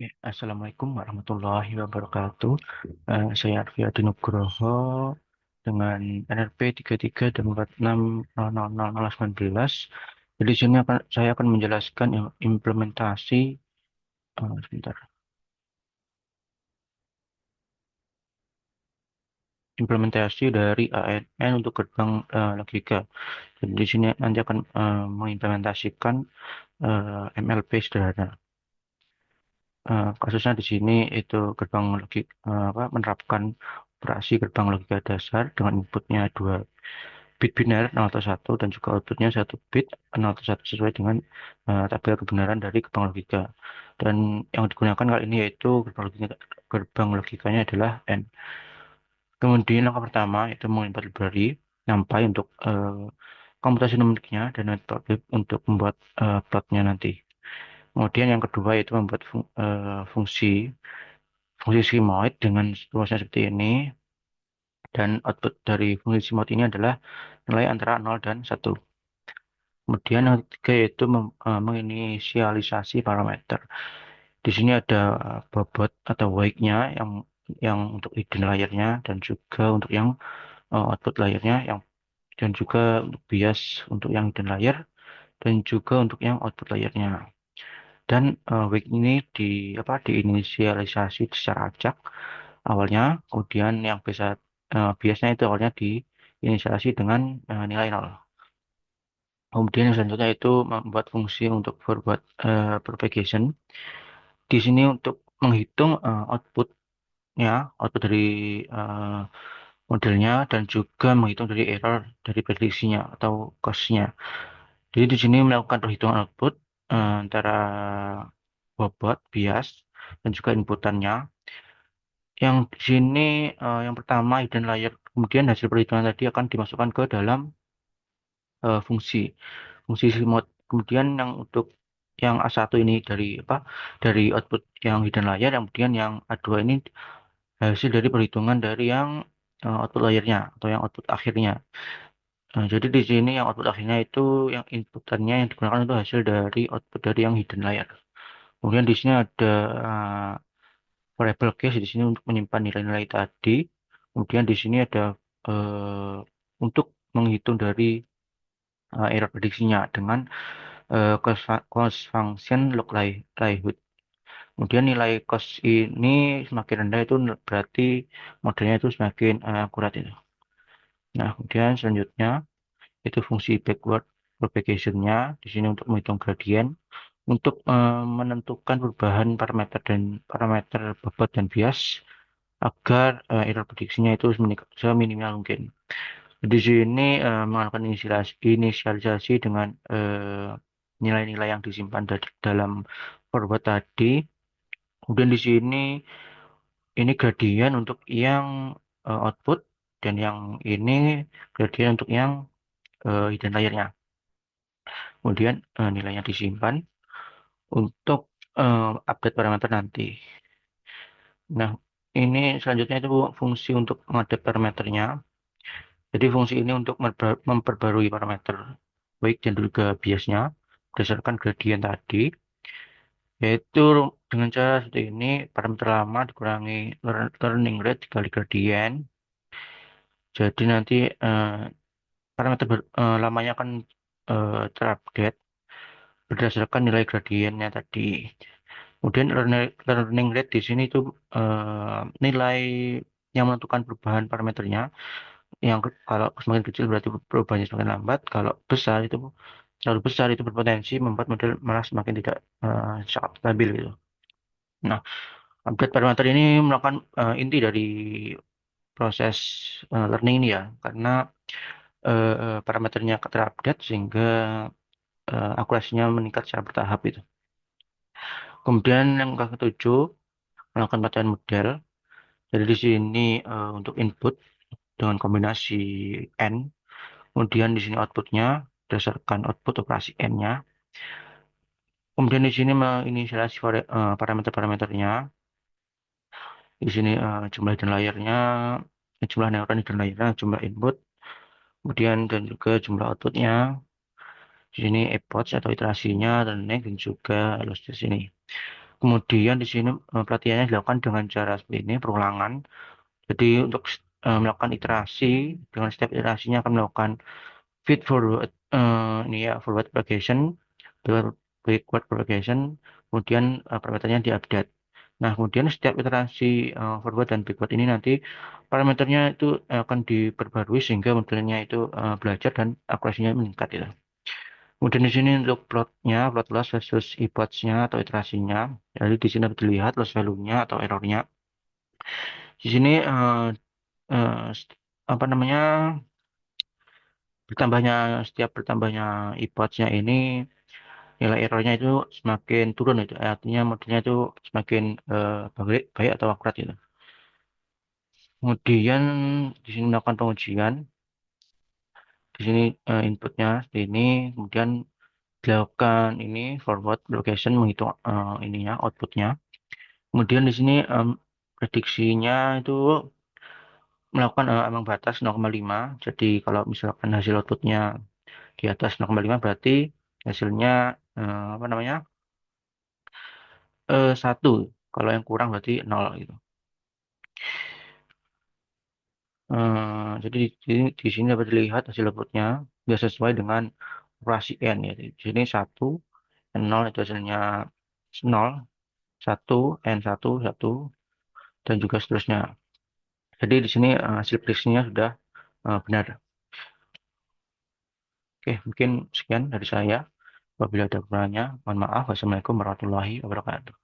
Ya, Assalamualaikum warahmatullahi wabarakatuh. Saya Arfi Adi Nugroho dengan NRP 33 dan 46 00 19. Jadi di sini saya akan menjelaskan implementasi sebentar. Implementasi dari ANN untuk gerbang logika. Jadi di sini nanti akan mengimplementasikan MLP sederhana. Kasusnya di sini itu gerbang logik menerapkan operasi gerbang logika dasar dengan inputnya dua bit biner 0 atau 1 dan juga outputnya 1 bit 0 atau 1 sesuai dengan tabel kebenaran dari gerbang logika. Dan yang digunakan kali ini yaitu gerbang logikanya adalah N. Kemudian langkah pertama itu mengimport library NumPy untuk komputasi numeriknya dan Matplotlib untuk membuat plotnya nanti. Kemudian yang kedua yaitu membuat fungsi fungsi simoid dengan rumusnya seperti ini, dan output dari fungsi simoid ini adalah nilai antara 0 dan 1. Kemudian yang ketiga yaitu menginisialisasi parameter. Di sini ada bobot atau wake-nya yang untuk hidden layer-nya dan juga untuk yang output layer-nya, dan juga untuk bias untuk yang hidden layer dan juga untuk yang output layer-nya. Dan wake ini diinisialisasi secara acak awalnya, kemudian yang biasnya itu awalnya diinisialisasi dengan nilai 0. Kemudian yang selanjutnya itu membuat fungsi untuk forward propagation. Di sini untuk menghitung output dari eh, modelnya dan juga menghitung dari error dari prediksinya atau cost-nya. Jadi di sini melakukan perhitungan output antara bobot, bias, dan juga inputannya. Yang di sini yang pertama hidden layer. Kemudian hasil perhitungan tadi akan dimasukkan ke dalam fungsi fungsi remote. Kemudian yang untuk yang A1 ini dari output yang hidden layer, yang kemudian yang A2 ini hasil dari perhitungan dari yang output layernya atau yang output akhirnya. Jadi di sini yang output akhirnya itu yang inputannya yang digunakan itu hasil dari output dari yang hidden layer. Kemudian di sini ada uh, variable case di sini untuk menyimpan nilai-nilai tadi. Kemudian di sini ada untuk menghitung dari error prediksinya dengan cost function log likelihood. Kemudian nilai cost ini semakin rendah itu berarti modelnya itu semakin akurat itu. Nah, kemudian selanjutnya itu fungsi backward propagation-nya di sini untuk menghitung gradien untuk menentukan perubahan parameter bobot dan bias agar error prediksinya itu seminimal mungkin. Di sini melakukan inisialisasi dengan nilai-nilai yang disimpan dalam forward tadi. Kemudian di sini ini gradien untuk yang output dan yang ini gradien untuk yang hidden layer-nya. Kemudian nilainya disimpan untuk update parameter nanti. Nah, ini selanjutnya itu fungsi untuk mengupdate parameternya. Jadi fungsi ini untuk memperbarui parameter baik dan juga biasnya berdasarkan gradien tadi, yaitu dengan cara seperti ini: parameter lama dikurangi learning rate dikali gradien. Jadi nanti lamanya akan terupdate berdasarkan nilai gradiennya tadi. Kemudian learning rate di sini itu nilai yang menentukan perubahan parameternya. Kalau semakin kecil berarti perubahannya semakin lambat. Kalau besar itu terlalu besar itu berpotensi membuat model malah semakin tidak sangat stabil gitu. Nah, update parameter ini merupakan inti dari proses learning ini ya, karena parameternya terupdate sehingga akurasinya meningkat secara bertahap itu. Kemudian yang ketujuh, melakukan pencapaian model. Jadi di sini untuk input dengan kombinasi N, kemudian di sini outputnya berdasarkan output operasi N-nya. Kemudian di sini menginisialisasi parameter-parameternya. Di sini jumlah hidden layer-nya, jumlah neuron hidden layer-nya, jumlah input, kemudian dan juga jumlah outputnya. Di sini epoch atau iterasinya, dan juga loss di sini. Kemudian di sini pelatihannya dilakukan dengan cara seperti ini, perulangan. Jadi untuk melakukan iterasi, dengan setiap iterasinya akan melakukan feed forward, ini ya forward propagation, backward propagation, kemudian parameternya diupdate. Nah, kemudian setiap iterasi forward dan backward ini nanti parameternya itu akan diperbarui sehingga modelnya itu belajar dan akurasinya meningkat itu. Kemudian di sini untuk plotnya, plot loss versus epochnya atau iterasinya. Jadi di sini dapat dilihat loss value-nya atau errornya. Di sini apa namanya bertambahnya setiap bertambahnya epochnya ini nilai errornya itu semakin turun itu. Artinya modelnya itu semakin baik, baik atau akurat itu. Kemudian di sini melakukan pengujian. Di sini inputnya seperti ini. Kemudian dilakukan ini forward location menghitung ininya outputnya. Kemudian di sini prediksinya itu melakukan ambang batas 0,5. Jadi kalau misalkan hasil outputnya di atas 0,5 berarti hasilnya apa namanya 1. Kalau yang kurang berarti 0 gitu. Jadi di sini dapat dilihat hasil outputnya sudah sesuai dengan operasi N ya. Di sini 1, N0 itu hasilnya 0, 1, N1, 1, dan juga seterusnya. Jadi di sini hasil prediksinya sudah benar. Oke, mungkin sekian dari saya. Apabila ada kurangnya, mohon maaf. Wassalamualaikum warahmatullahi wabarakatuh.